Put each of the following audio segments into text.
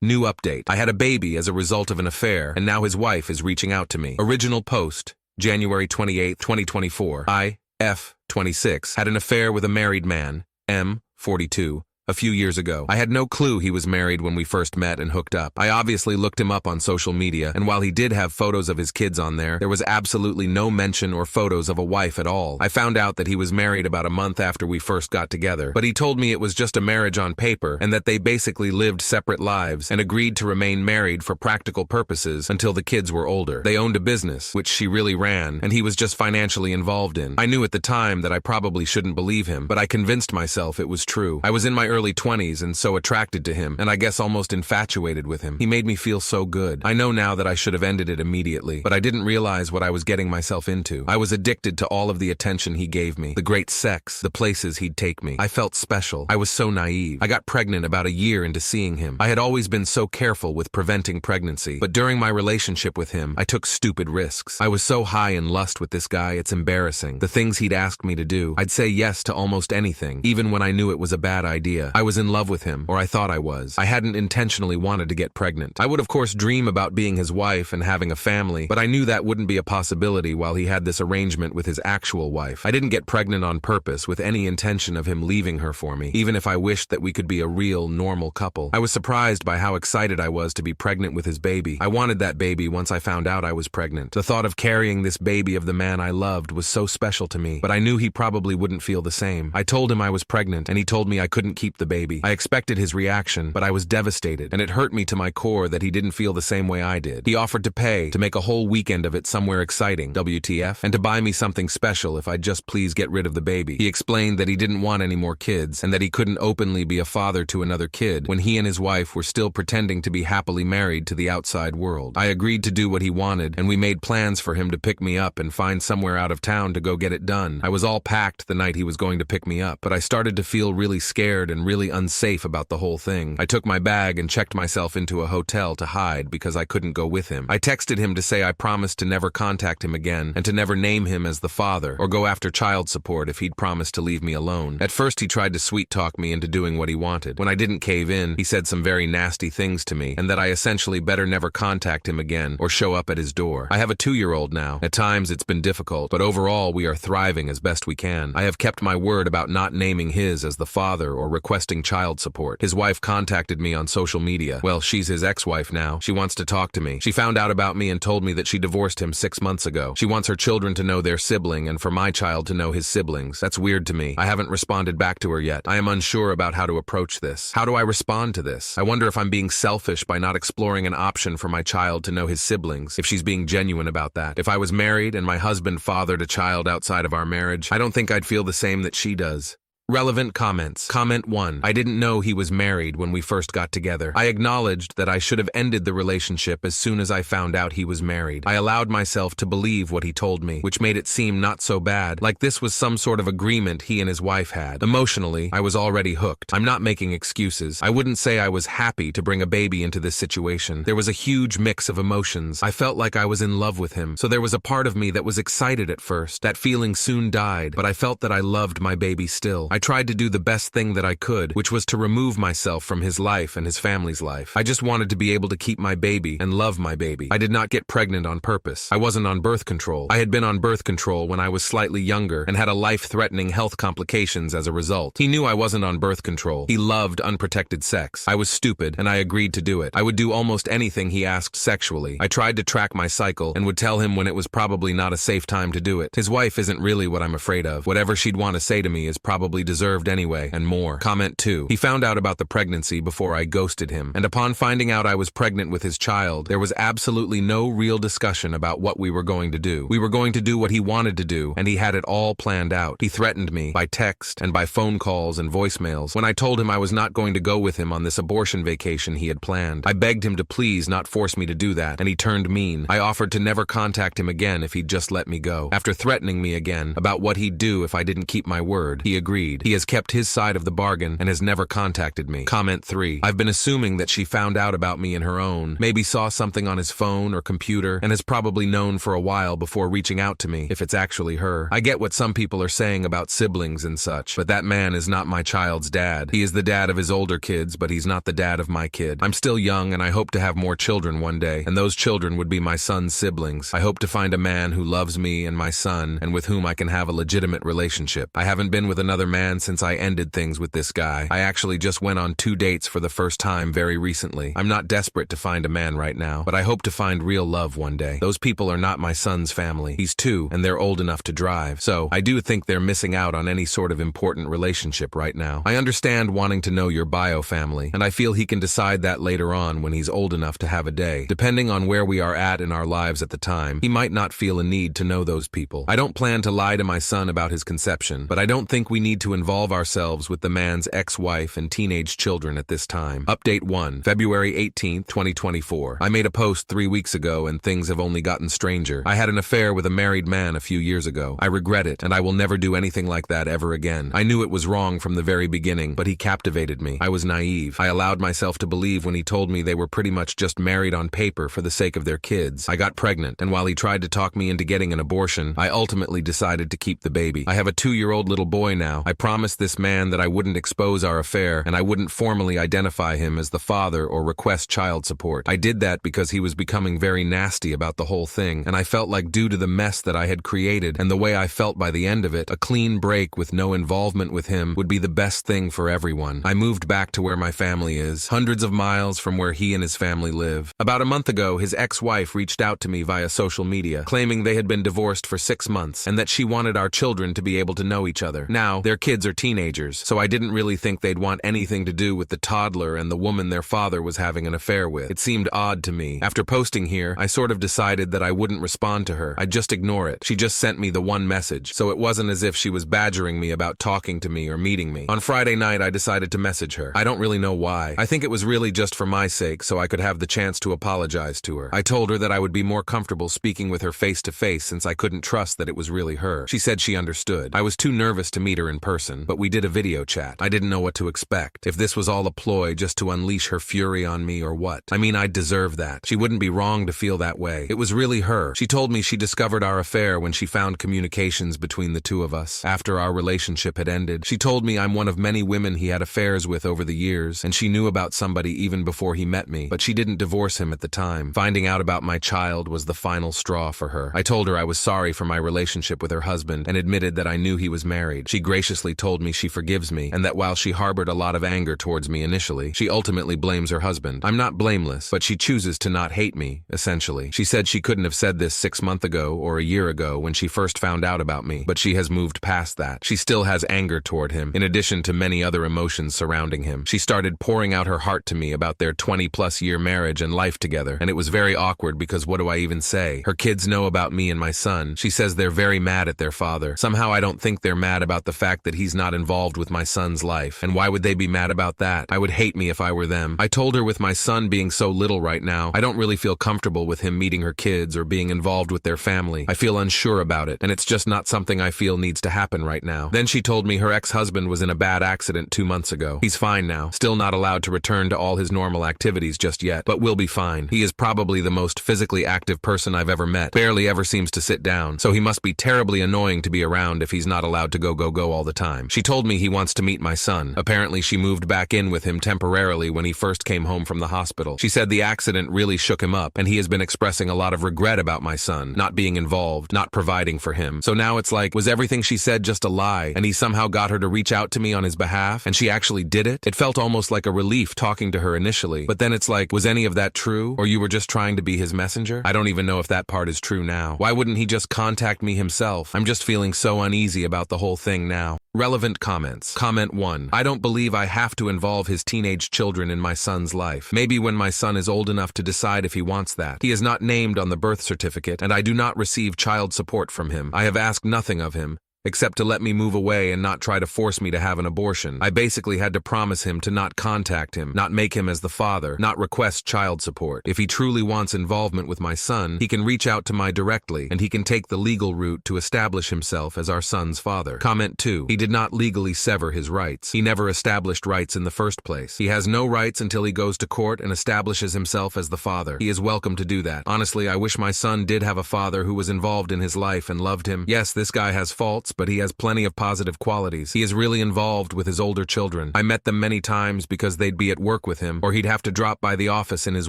New update. I had a baby as a result of an affair, and now his wife is reaching out to me. Original post, January 28, 2024. I, F, 26, had an affair with a married man, M, 42, a few years ago. I had no clue he was married when we first met and hooked up. I obviously looked him up on social media, and while he did have photos of his kids on there was absolutely no mention or photos of a wife at all. I found out that he was married about a month after we first got together, but he told me it was just a marriage on paper and that they basically lived separate lives and agreed to remain married for practical purposes until the kids were older. They owned a business, which she really ran, and he was just financially involved in. I knew at the time that I probably shouldn't believe him, but I convinced myself it was true. I was in my early 20s and so attracted to him, and I guess almost infatuated with him. He made me feel so good. I know now that I should have ended it immediately, but I didn't realize what I was getting myself into. I was addicted to all of the attention he gave me, the great sex, the places he'd take me. I felt special. I was so naive. I got pregnant about a year into seeing him. I had always been so careful with preventing pregnancy, but during my relationship with him, I took stupid risks. I was so high in lust with this guy, it's embarrassing. The things he'd asked me to do, I'd say yes to almost anything, even when I knew it was a bad idea. I was in love with him, or I thought I was. I hadn't intentionally wanted to get pregnant. I would of course dream about being his wife and having a family, but I knew that wouldn't be a possibility while he had this arrangement with his actual wife. I didn't get pregnant on purpose with any intention of him leaving her for me, even if I wished that we could be a real, normal couple. I was surprised by how excited I was to be pregnant with his baby. I wanted that baby once I found out I was pregnant. The thought of carrying this baby of the man I loved was so special to me, but I knew he probably wouldn't feel the same. I told him I was pregnant, and he told me I couldn't keep the baby. I expected his reaction, but I was devastated, and it hurt me to my core that he didn't feel the same way I did. He offered to pay to make a whole weekend of it somewhere exciting, WTF, and to buy me something special if I'd just please get rid of the baby. He explained that he didn't want any more kids, and that he couldn't openly be a father to another kid when he and his wife were still pretending to be happily married to the outside world. I agreed to do what he wanted, and we made plans for him to pick me up and find somewhere out of town to go get it done. I was all packed the night he was going to pick me up, but I started to feel really scared and really unsafe about the whole thing. I took my bag and checked myself into a hotel to hide because I couldn't go with him. I texted him to say I promised to never contact him again and to never name him as the father or go after child support if he'd promised to leave me alone. At first he tried to sweet-talk me into doing what he wanted. When I didn't cave in, he said some very nasty things to me and that I essentially better never contact him again or show up at his door. I have a 2-year-old now. At times it's been difficult, but overall we are thriving as best we can. I have kept my word about not naming his as the father or requesting child support. His wife contacted me on social media. Well, she's his ex-wife now. She wants to talk to me. She found out about me and told me that she divorced him 6 months ago. She wants her children to know their sibling and for my child to know his siblings. That's weird to me. I haven't responded back to her yet. I am unsure about how to approach this. How do I respond to this? I wonder if I'm being selfish by not exploring an option for my child to know his siblings, if she's being genuine about that. If I was married and my husband fathered a child outside of our marriage, I don't think I'd feel the same that she does. Relevant comments. Comment 1. I didn't know he was married when we first got together. I acknowledged that I should have ended the relationship as soon as I found out he was married. I allowed myself to believe what he told me, which made it seem not so bad, like this was some sort of agreement he and his wife had. Emotionally, I was already hooked. I'm not making excuses. I wouldn't say I was happy to bring a baby into this situation. There was a huge mix of emotions. I felt like I was in love with him, so there was a part of me that was excited at first. That feeling soon died, but I felt that I loved my baby still. I tried to do the best thing that I could, which was to remove myself from his life and his family's life. I just wanted to be able to keep my baby and love my baby. I did not get pregnant on purpose. I wasn't on birth control. I had been on birth control when I was slightly younger and had a life-threatening health complications as a result. He knew I wasn't on birth control. He loved unprotected sex. I was stupid, and I agreed to do it. I would do almost anything he asked sexually. I tried to track my cycle and would tell him when it was probably not a safe time to do it. His wife isn't really what I'm afraid of. Whatever she'd want to say to me is probably deserved anyway, and more. Comment 2. He found out about the pregnancy before I ghosted him, and upon finding out I was pregnant with his child, there was absolutely no real discussion about what we were going to do. We were going to do what he wanted to do, and he had it all planned out. He threatened me by text and by phone calls and voicemails when I told him I was not going to go with him on this abortion vacation he had planned. I begged him to please not force me to do that, and he turned mean. I offered to never contact him again if he'd just let me go. After threatening me again about what he'd do if I didn't keep my word, he agreed. agreed. He has kept his side of the bargain and has never contacted me. Comment 3. I've been assuming that she found out about me in her own, maybe saw something on his phone or computer, and has probably known for a while before reaching out to me, if it's actually her. I get what some people are saying about siblings and such, but that man is not my child's dad. He is the dad of his older kids, but he's not the dad of my kid. I'm still young and I hope to have more children one day, and those children would be my son's siblings. I hope to find a man who loves me and my son, and with whom I can have a legitimate relationship. I haven't been with another man since I ended things with this guy. I actually just went on 2 dates for the first time very recently. I'm not desperate to find a man right now, but I hope to find real love one day. Those people are not my son's family. He's 2, and they're old enough to drive, so I do think they're missing out on any sort of important relationship right now. I understand wanting to know your bio family, and I feel he can decide that later on when he's old enough to have a day. Depending on where we are at in our lives at the time, he might not feel a need to know those people. I don't plan to lie to my son about his conception, but I don't think we need to involve ourselves with the man's ex-wife and teenage children at this time. Update 1, February 18th, 2024. I made a post 3 weeks ago and things have only gotten stranger. I had an affair with a married man a few years ago. I regret it, and I will never do anything like that ever again. I knew it was wrong from the very beginning, but he captivated me. I was naive. I allowed myself to believe when he told me they were pretty much just married on paper for the sake of their kids. I got pregnant, and while he tried to talk me into getting an abortion, I ultimately decided to keep the baby. I have a 2-year-old little boy now. I promised this man that I wouldn't expose our affair, and I wouldn't formally identify him as the father or request child support. I did that because he was becoming very nasty about the whole thing, and I felt like due to the mess that I had created and the way I felt by the end of it, a clean break with no involvement with him would be the best thing for everyone. I moved back to where my family is, hundreds of miles from where he and his family live. About a month ago, his ex-wife reached out to me via social media, claiming they had been divorced for 6 months and that she wanted our children to be able to know each other. Now, their kids are teenagers, so I didn't really think they'd want anything to do with the toddler and the woman their father was having an affair with. It seemed odd to me. After posting here, I sort of decided that I wouldn't respond to her. I'd just ignore it. She just sent me the one message, so it wasn't as if she was badgering me about talking to me or meeting me. On Friday night, I decided to message her. I don't really know why. I think it was really just for my sake, so I could have the chance to apologize to her. I told her that I would be more comfortable speaking with her face to face since I couldn't trust that it was really her. She said she understood. I was too nervous to meet her in person, but we did a video chat. I didn't know what to expect. If this was all a ploy just to unleash her fury on me or what. I mean, I deserve that. She wouldn't be wrong to feel that way. It was really her. She told me she discovered our affair when she found communications between the two of us after our relationship had ended. She told me I'm one of many women he had affairs with over the years, and she knew about somebody even before he met me, but she didn't divorce him at the time. Finding out about my child was the final straw for her. I told her I was sorry for my relationship with her husband and admitted that I knew he was married. She graciously told me she forgives me and that while she harbored a lot of anger towards me initially, she ultimately blames her husband. I'm not blameless, but she chooses to not hate me, essentially. She said she couldn't have said this 6 months ago or a year ago when she first found out about me, but she has moved past that. She still has anger toward him, in addition to many other emotions surrounding him. She started pouring out her heart to me about their 20-plus year marriage and life together, and it was very awkward because what do I even say? Her kids know about me and my son. She says they're very mad at their father. Somehow I don't think they're mad about the fact that he's not involved with my son's life. And why would they be mad about that? I would hate me if I were them. I told her with my son being so little right now, I don't really feel comfortable with him meeting her kids or being involved with their family. I feel unsure about it, and it's just not something I feel needs to happen right now. Then she told me her ex-husband was in a bad accident 2 months ago. He's fine now, still not allowed to return to all his normal activities just yet, but will be fine. He is probably the most physically active person I've ever met, barely ever seems to sit down, so he must be terribly annoying to be around if he's not allowed to go all the time. She told me he wants to meet my son. Apparently she moved back in with him temporarily when he first came home from the hospital. She said the accident really shook him up, and he has been expressing a lot of regret about my son, not being involved, not providing for him. So now it's like, was everything she said just a lie, and he somehow got her to reach out to me on his behalf, and she actually did it? It felt almost like a relief talking to her initially, but then it's like, was any of that true, or you were just trying to be his messenger? I don't even know if that part is true now. Why wouldn't he just contact me himself? I'm just feeling so uneasy about the whole thing now. Relevant comments. Comment 1. I don't believe I have to involve his teenage children in my son's life. Maybe when my son is old enough to decide if he wants that. He is not named on the birth certificate, and I do not receive child support from him. I have asked nothing of him. except to let me move away and not try to force me to have an abortion. I basically had to promise him to not contact him, not make him as the father, not request child support. If he truly wants involvement with my son, he can reach out to me directly, and he can take the legal route to establish himself as our son's father. Comment 2. He did not legally sever his rights. He never established rights in the first place. He has no rights until he goes to court and establishes himself as the father. He is welcome to do that. Honestly, I wish my son did have a father who was involved in his life and loved him. Yes, this guy has faults, but he has plenty of positive qualities. He is really involved with his older children. I met them many times because they'd be at work with him, or he'd have to drop by the office in his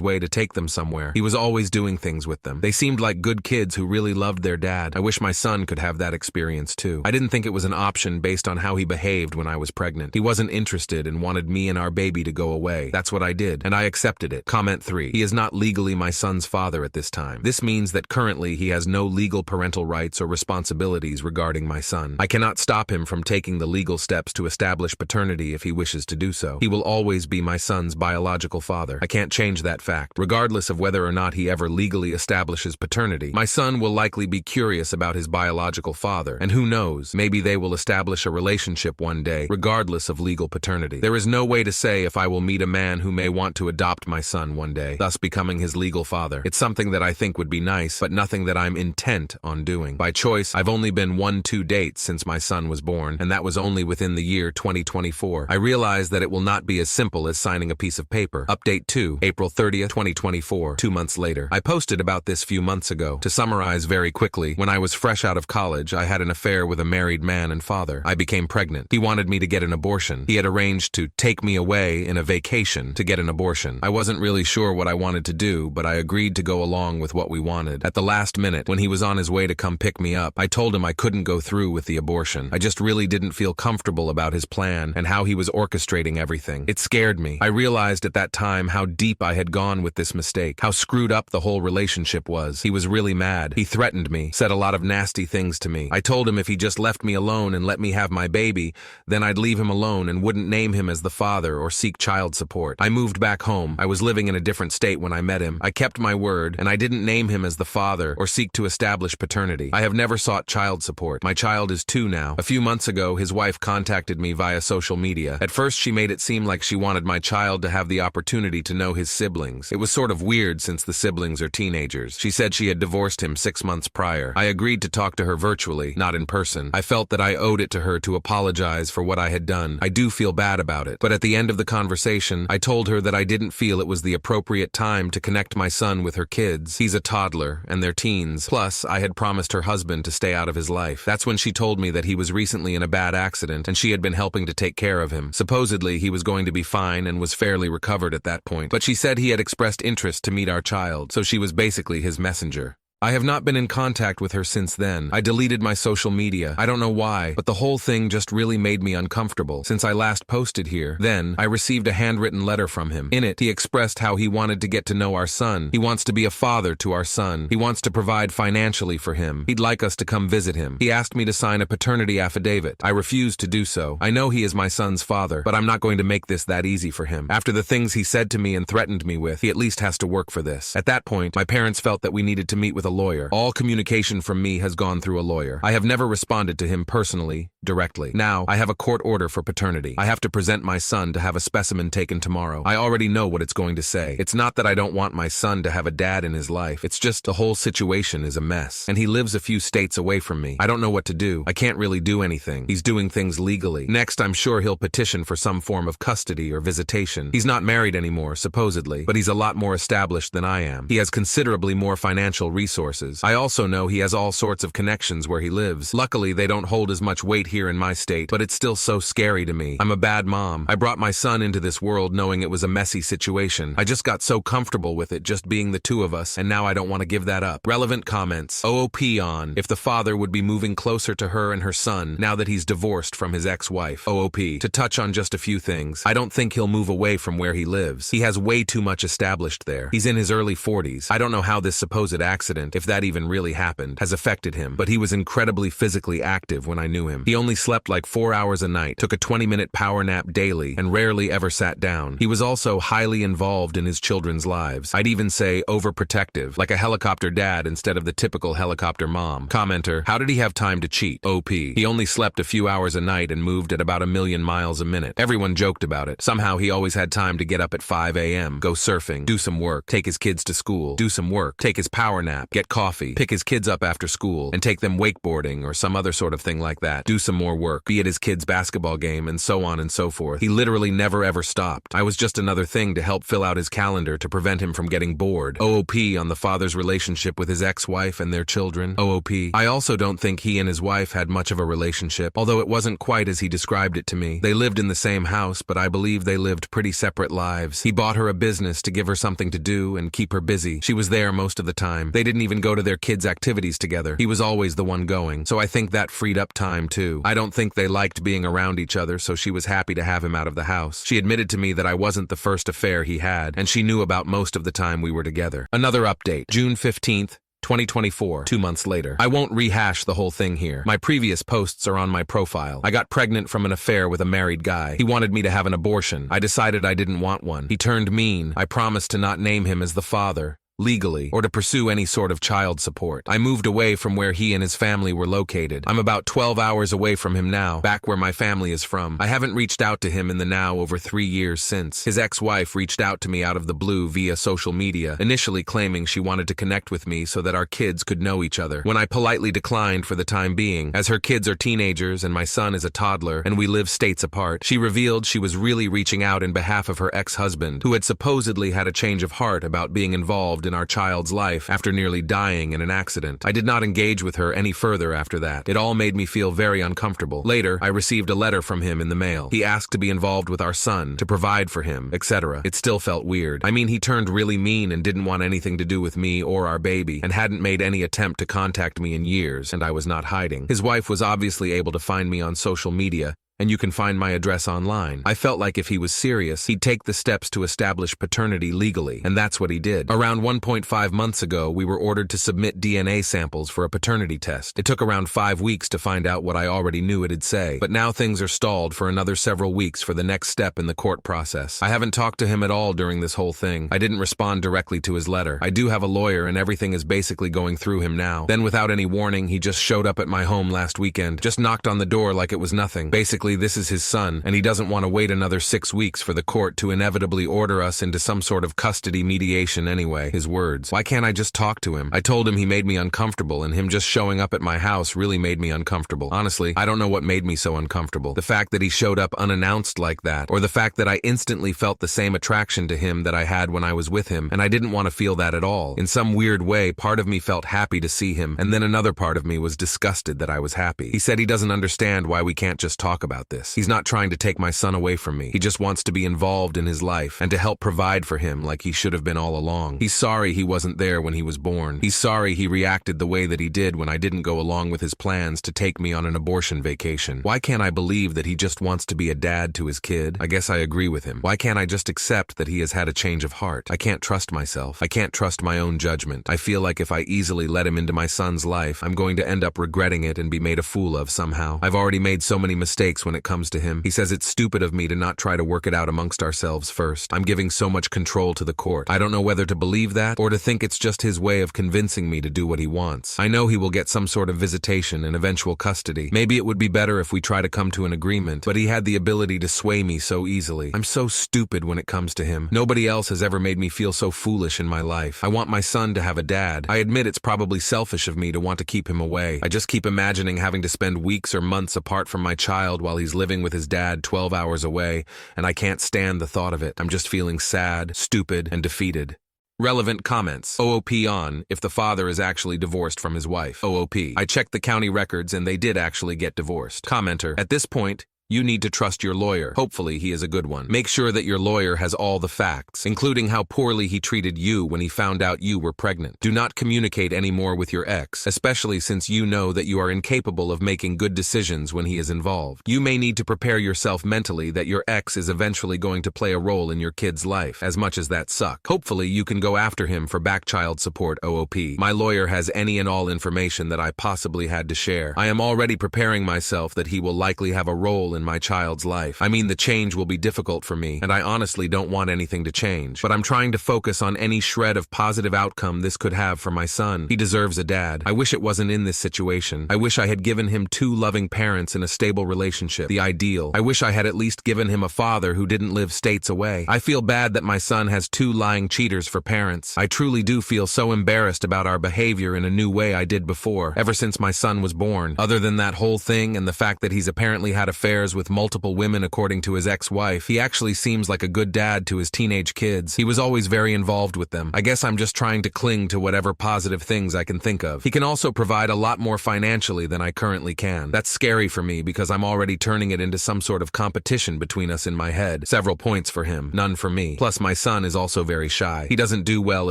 way to take them somewhere. He was always doing things with them. They seemed like good kids who really loved their dad. I wish my son could have that experience too. I didn't think it was an option based on how he behaved when I was pregnant. He wasn't interested and wanted me and our baby to go away. That's what I did, and I accepted it. Comment 3. He is not legally my son's father at this time. This means that currently he has no legal parental rights or responsibilities regarding my son. I cannot stop him from taking the legal steps to establish paternity if he wishes to do so. He will always be my son's biological father. I can't change that fact. Regardless of whether or not he ever legally establishes paternity, my son will likely be curious about his biological father, and who knows, maybe they will establish a relationship one day, regardless of legal paternity. There is no way to say if I will meet a man who may want to adopt my son one day, thus becoming his legal father. It's something that I think would be nice, but nothing that I'm intent on doing. By choice, I've only been 1-2 dates since my son was born, and that was only within the year 2024. I realize that it will not be as simple as signing a piece of paper. Update 2, April 30th, 2024, 2 months later. I posted about this few months ago. To summarize very quickly, when I was fresh out of college, I had an affair with a married man and father. I became pregnant. He wanted me to get an abortion. He had arranged to take me away in a vacation to get an abortion. I wasn't really sure what I wanted to do, but I agreed to go along with what we wanted. At the last minute, when he was on his way to come pick me up, I told him I couldn't go through with the abortion. I just really didn't feel comfortable about his plan and how he was orchestrating everything. It scared me. I realized at that time how deep I had gone with this mistake, how screwed up the whole relationship was. He was really mad. He threatened me, said a lot of nasty things to me. I told him if he just left me alone and let me have my baby, then I'd leave him alone and wouldn't name him as the father or seek child support. I moved back home. I was living in a different state when I met him. I kept my word, and I didn't name him as the father or seek to establish paternity. I have never sought child support. My child is 2 now. A few months ago, his wife contacted me via social media. At first, she made it seem like she wanted my child to have the opportunity to know his siblings. It was sort of weird since the siblings are teenagers. She said she had divorced him 6 months prior. I agreed to talk to her virtually, not in person. I felt that I owed it to her to apologize for what I had done. I do feel bad about it. But at the end of the conversation, I told her that I didn't feel it was the appropriate time to connect my son with her kids. He's a toddler, and they're teens. Plus, I had promised her husband to stay out of his life. That's when she told me that he was recently in a bad accident, and she had been helping to take care of him. Supposedly, he was going to be fine and was fairly recovered at that point. But she said he had expressed interest to meet our child, so she was basically his messenger. I have not been in contact with her since then. I deleted my social media. I don't know why, but the whole thing just really made me uncomfortable. Since I last posted here, then, I received a handwritten letter from him. In it, he expressed how he wanted to get to know our son. He wants to be a father to our son. He wants to provide financially for him. He'd like us to come visit him. He asked me to sign a paternity affidavit. I refused to do so. I know he is my son's father, but I'm not going to make this that easy for him. After the things he said to me and threatened me with, he at least has to work for this. At that point, my parents felt that we needed to meet with a lawyer. All communication from me has gone through a lawyer. I have never responded to him personally, directly. Now, I have a court order for paternity. I have to present my son to have a specimen taken tomorrow. I already know what it's going to say. It's not that I don't want my son to have a dad in his life. It's just the whole situation is a mess. And he lives a few states away from me. I don't know what to do. I can't really do anything. He's doing things legally. Next, I'm sure he'll petition for some form of custody or visitation. He's not married anymore, supposedly, but he's a lot more established than I am. He has considerably more financial resources. I also know he has all sorts of connections where he lives. Luckily, they don't hold as much weight here in my state, but it's still so scary to me. I'm a bad mom. I brought my son into this world knowing it was a messy situation. I just got so comfortable with it just being the two of us, and now I don't want to give that up. Relevant comments. OOP on if the father would be moving closer to her and her son now that he's divorced from his ex-wife. OOP. To touch on just a few things, I don't think he'll move away from where he lives. He has way too much established there. He's in his early 40s. I don't know how this supposed accident engagement, if that even really happened, has affected him, but he was incredibly physically active when I knew him. He only slept like 4 hours a night, took a 20-minute power nap daily, and rarely ever sat down. He was also highly involved in his children's lives. I'd even say overprotective, like a helicopter dad instead of the typical helicopter mom. Commenter, how did he have time to cheat? OP. He only slept a few hours a night and moved at about 1,000,000 miles a minute. Everyone joked about it. Somehow he always had time to get up at 5 a.m., go surfing, do some work, take his kids to school, do some work, take his power nap, get coffee, pick his kids up after school, and take them wakeboarding or some other sort of thing like that, do some more work, be at his kids' basketball game, and so on and so forth. He literally never ever stopped. I was just another thing to help fill out his calendar to prevent him from getting bored. OOP on the father's relationship with his ex-wife and their children. OOP. I also don't think he and his wife had much of a relationship, although it wasn't quite as he described it to me. They lived in the same house, but I believe they lived pretty separate lives. He bought her a business to give her something to do and keep her busy. She was there most of the time. They didn't even go to their kids' activities together. He was always the one going, so I think that freed up time too. I don't think they liked being around each other, so she was happy to have him out of the house. She admitted to me that I wasn't the first affair he had, and she knew about most of the time we were together. Another update, June 15th, 2024, 2 months later. I won't rehash the whole thing here. My previous posts are on my profile. I got pregnant from an affair with a married guy. He wanted me to have an abortion. I decided I didn't want one. He turned mean. I promised to not name him as the father, legally, or to pursue any sort of child support. I moved away from where he and his family were located. I'm about 12 hours away from him now, back where my family is from. I haven't reached out to him in the now over 3 years since. His ex-wife reached out to me out of the blue via social media, initially claiming she wanted to connect with me so that our kids could know each other. When I politely declined for the time being, as her kids are teenagers and my son is a toddler and we live states apart, she revealed she was really reaching out in behalf of her ex-husband, who had supposedly had a change of heart about being involved in our child's life after nearly dying in an accident. I did not engage with her any further after that. It all made me feel very uncomfortable. Later, I received a letter from him in the mail. He asked to be involved with our son, to provide for him, etc. It still felt weird. I mean, he turned really mean and didn't want anything to do with me or our baby, and hadn't made any attempt to contact me in years, and I was not hiding. His wife was obviously able to find me on social media, and you can find my address online. I felt like if he was serious, he'd take the steps to establish paternity legally, and that's what he did. Around 1.5 months ago, we were ordered to submit DNA samples for a paternity test. It took around 5 weeks to find out what I already knew it'd say, but now things are stalled for another several weeks for the next step in the court process. I haven't talked to him at all during this whole thing. I didn't respond directly to his letter. I do have a lawyer, and everything is basically going through him now. Then without any warning, he just showed up at my home last weekend, just knocked on the door like it was nothing. Basically, this is his son, and he doesn't want to wait another 6 weeks for the court to inevitably order us into some sort of custody mediation anyway. His words. Why can't I just talk to him? I told him he made me uncomfortable, and him just showing up at my house really made me uncomfortable. Honestly, I don't know what made me so uncomfortable. The fact that he showed up unannounced like that, or the fact that I instantly felt the same attraction to him that I had when I was with him, and I didn't want to feel that at all. In some weird way, part of me felt happy to see him, and then another part of me was disgusted that I was happy. He said he doesn't understand why we can't just talk about this. He's not trying to take my son away from me. He just wants to be involved in his life and to help provide for him like he should have been all along. He's sorry he wasn't there when he was born. He's sorry he reacted the way that he did when I didn't go along with his plans to take me on an abortion vacation. Why can't I believe that he just wants to be a dad to his kid? I guess I agree with him. Why can't I just accept that he has had a change of heart? I can't trust myself. I can't trust my own judgment. I feel like if I easily let him into my son's life, I'm going to end up regretting it and be made a fool of somehow. I've already made so many mistakes when it comes to him. He says it's stupid of me to not try to work it out amongst ourselves first. I'm giving so much control to the court. I don't know whether to believe that or to think it's just his way of convincing me to do what he wants. I know he will get some sort of visitation and eventual custody. Maybe it would be better if we try to come to an agreement, but he had the ability to sway me so easily. I'm so stupid when it comes to him. Nobody else has ever made me feel so foolish in my life. I want my son to have a dad. I admit it's probably selfish of me to want to keep him away. I just keep imagining having to spend weeks or months apart from my child while he's living with his dad 12 hours away, and I can't stand the thought of it. I'm just feeling sad, stupid, and defeated. Relevant comments. OOP on if the father is actually divorced from his wife. OOP. I checked the county records and they did actually get divorced. Commenter. At this point, You need to trust your lawyer. Hopefully he is a good one. Make sure that your lawyer has all the facts, including how poorly he treated you when he found out you were pregnant. Do not communicate anymore with your ex, especially since you know that you are incapable of making good decisions when he is involved. You may need to prepare yourself mentally that your ex is eventually going to play a role in your kid's life, as much as that sucks. Hopefully you can go after him for back child support OOP. My lawyer has any and all information that I possibly had to share. I am already preparing myself that he will likely have a role in my child's life. I mean, the change will be difficult for me, and I honestly don't want anything to change. But I'm trying to focus on any shred of positive outcome this could have for my son. He deserves a dad. I wish it wasn't in this situation. I wish I had given him 2 loving parents in a stable relationship, the ideal. I wish I had at least given him a father who didn't live states away. I feel bad that my son has 2 lying cheaters for parents. I truly do feel so embarrassed about our behavior in a new way I did before, ever since my son was born. Other than that whole thing and the fact that he's apparently had affairs with multiple women according to his ex-wife, he actually seems like a good dad to his teenage kids. He was always very involved with them. I guess I'm just trying to cling to whatever positive things I can think of. He can also provide a lot more financially than I currently can. That's scary for me because I'm already turning it into some sort of competition between us in my head. Several points for him, none for me. Plus my son is also very shy. He doesn't do well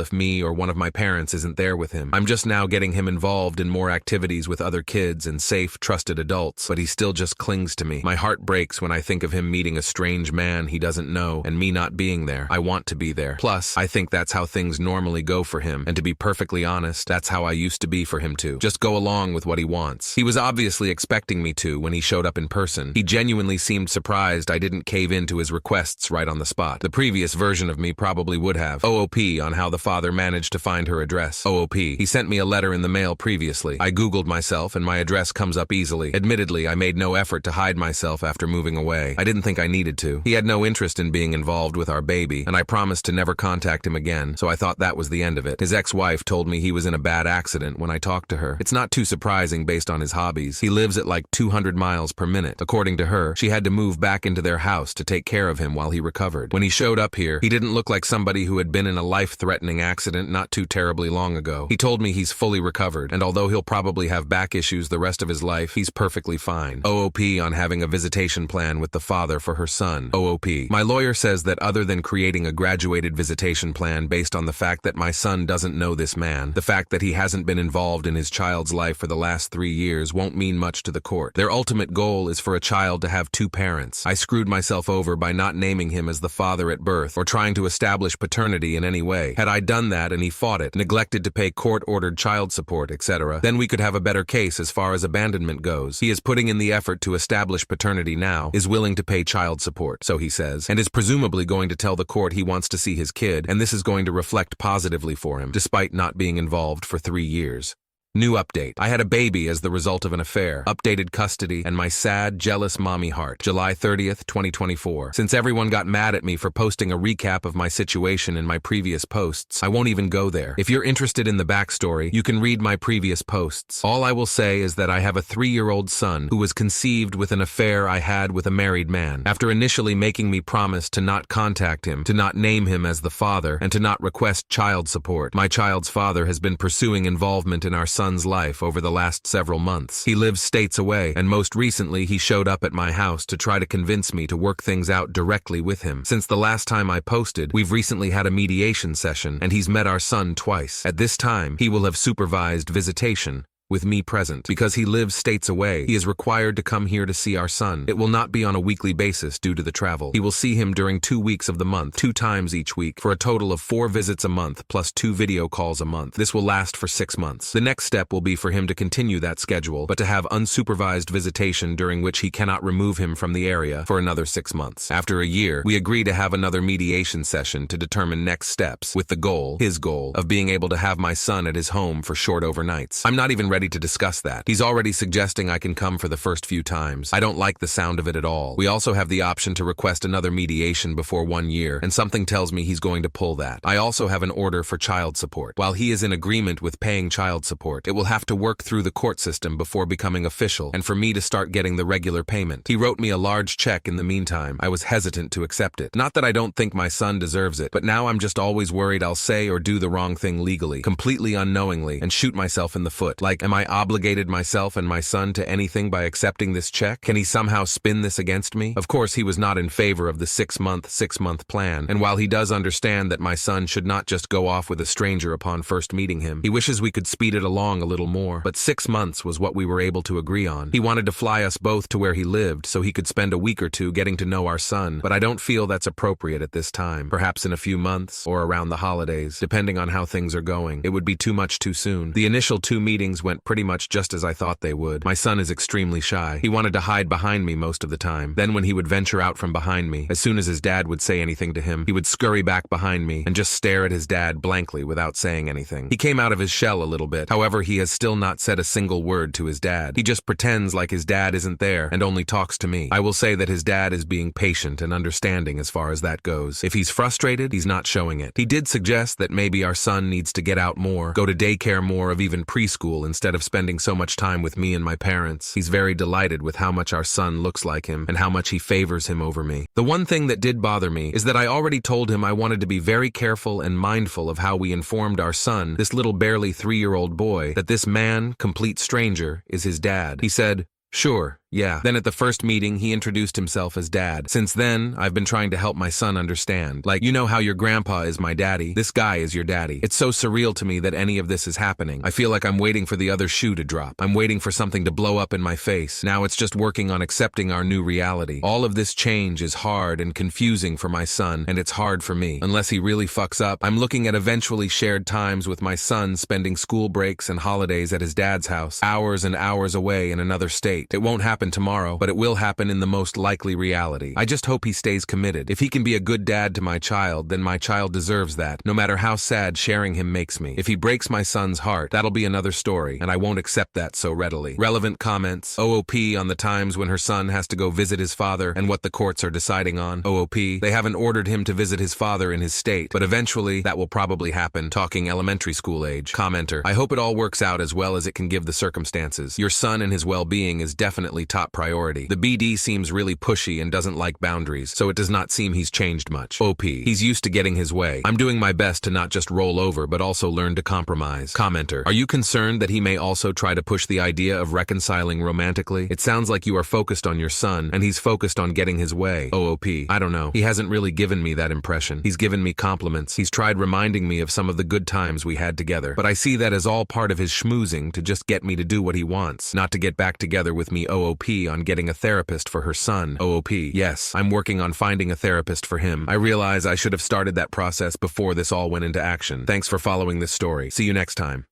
if me or one of my parents isn't there with him. I'm just now getting him involved in more activities with other kids and safe, trusted adults, but he still just clings to me. My heart breaks when I think of him meeting a strange man he doesn't know and me not being there. I want to be there. Plus, I think that's how things normally go for him, and to be perfectly honest, that's how I used to be for him too. Just go along with what he wants. He was obviously expecting me to when he showed up in person. He genuinely seemed surprised I didn't cave in to his requests right on the spot. The previous version of me probably would have. OOP on how the father managed to find her address. OOP. He sent me a letter in the mail previously. I googled myself and my address comes up easily. Admittedly, I made no effort to hide myself after moving away. I didn't think I needed to. He had no interest in being involved with our baby, and I promised to never contact him again, so I thought that was the end of it. His ex-wife told me he was in a bad accident when I talked to her. It's not too surprising based on his hobbies. He lives at like 200 miles per minute. According to her, she had to move back into their house to take care of him while he recovered. When he showed up here, he didn't look like somebody who had been in a life-threatening accident not too terribly long ago. He told me he's fully recovered, and although he'll probably have back issues the rest of his life, he's perfectly fine. OOP on having a visitation plan with the father for her son. OOP. My lawyer says that other than creating a graduated visitation plan based on the fact that my son doesn't know this man, the fact that he hasn't been involved in his child's life for the last 3 years won't mean much to the court. Their ultimate goal is for a child to have 2 parents. I screwed myself over by not naming him as the father at birth or trying to establish paternity in any way. Had I done that and he fought it, neglected to pay court-ordered child support, etc., then we could have a better case as far as abandonment goes. He is putting in the effort to establish paternity now, is willing to pay child support, so he says, and is presumably going to tell the court he wants to see his kid, and this is going to reflect positively for him, despite not being involved for 3 years. New update. I had a baby as the result of an affair, updated custody, and my sad, jealous mommy heart. July 30th, 2024. Since everyone got mad at me for posting a recap of my situation in my previous posts, I won't even go there. If you're interested in the backstory, you can read my previous posts. All I will say is that I have a 3-year-old son who was conceived with an affair I had with a married man. After initially making me promise to not contact him, to not name him as the father, and to not request child support, my child's father has been pursuing involvement in our son's life over the last several months. He lives states away, and most recently he showed up at my house to try to convince me to work things out directly with him. Since the last time I posted, we've recently had a mediation session, and he's met our son twice. At this time, he will have supervised visitation with me present. Because he lives states away, he is required to come here to see our son. It will not be on a weekly basis due to the travel. He will see him during 2 weeks of the month, 2 times each week, for a total of 4 visits a month plus 2 video calls a month. This will last for 6 months. The next step will be for him to continue that schedule, but to have unsupervised visitation during which he cannot remove him from the area for another 6 months. After a year, we agree to have another mediation session to determine next steps, with the goal, his goal, of being able to have my son at his home for short overnights. I'm not even ready to discuss that. He's already suggesting I can come for the first few times. I don't like the sound of it at all. We also have the option to request another mediation before 1 year, and something tells me he's going to pull that. I also have an order for child support. While he is in agreement with paying child support, it will have to work through the court system before becoming official, and for me to start getting the regular payment. He wrote me a large check in the meantime. I was hesitant to accept it. Not that I don't think my son deserves it, but now I'm just always worried I'll say or do the wrong thing legally, completely unknowingly, and shoot myself in the foot. Like, am I obligated myself and my son to anything by accepting this check? Can he somehow spin this against me? Of course, he was not in favor of the six-month plan, and while he does understand that my son should not just go off with a stranger upon first meeting him, he wishes we could speed it along a little more. But 6 months was what we were able to agree on. He wanted to fly us both to where he lived so he could spend a week or two getting to know our son, but I don't feel that's appropriate at this time. Perhaps in a few months or around the holidays, depending on how things are going. It would be too much too soon. The initial 2 meetings went pretty much just as I thought they would. My son is extremely shy. He wanted to hide behind me most of the time. Then when he would venture out from behind me, as soon as his dad would say anything to him, he would scurry back behind me and just stare at his dad blankly without saying anything. He came out of his shell a little bit. However, he has still not said a single word to his dad. He just pretends like his dad isn't there and only talks to me. I will say that his dad is being patient and understanding as far as that goes. If he's frustrated, he's not showing it. He did suggest that maybe our son needs to get out more, go to daycare more of even preschool instead of spending so much time with me and my parents. He's very delighted with how much our son looks like him and how much he favors him over me. The one thing that did bother me is that I already told him I wanted to be very careful and mindful of how we informed our son, this little barely 3-year-old boy, that this man, complete stranger, is his dad. He said, "Sure. Yeah." Then at the first meeting, he introduced himself as Dad. Since then, I've been trying to help my son understand. Like, you know how your grandpa is my daddy? This guy is your daddy. It's so surreal to me that any of this is happening. I feel like I'm waiting for the other shoe to drop. I'm waiting for something to blow up in my face. Now it's just working on accepting our new reality. All of this change is hard and confusing for my son, and it's hard for me. Unless he really fucks up, I'm looking at eventually shared times with my son spending school breaks and holidays at his dad's house, hours and hours away in another state. It won't happen tomorrow, but it will happen in the most likely reality. I just hope he stays committed. If he can be a good dad to my child, then my child deserves that, no matter how sad sharing him makes me. If he breaks my son's heart, that'll be another story, and I won't accept that so readily. Relevant comments. OOP on the times when her son has to go visit his father and what the courts are deciding on. OOP, they haven't ordered him to visit his father in his state, but eventually that will probably happen, talking elementary school age. Commenter, I hope it all works out as well as it can give the circumstances. Your son and his well-being is definitely top priority. The BD seems really pushy and doesn't like boundaries, so it does not seem he's changed much. OP, he's used to getting his way. I'm doing my best to not just roll over, but also learn to compromise. Commenter, are you concerned that he may also try to push the idea of reconciling romantically? It sounds like you are focused on your son, and he's focused on getting his way. OOP, I don't know. He hasn't really given me that impression. He's given me compliments. He's tried reminding me of some of the good times we had together, but I see that as all part of his schmoozing to just get me to do what he wants, not to get back together with me. OOP on getting a therapist for her son. OOP, yes, I'm working on finding a therapist for him. I realize I should have started that process before this all went into action. Thanks for following this story. See you next time.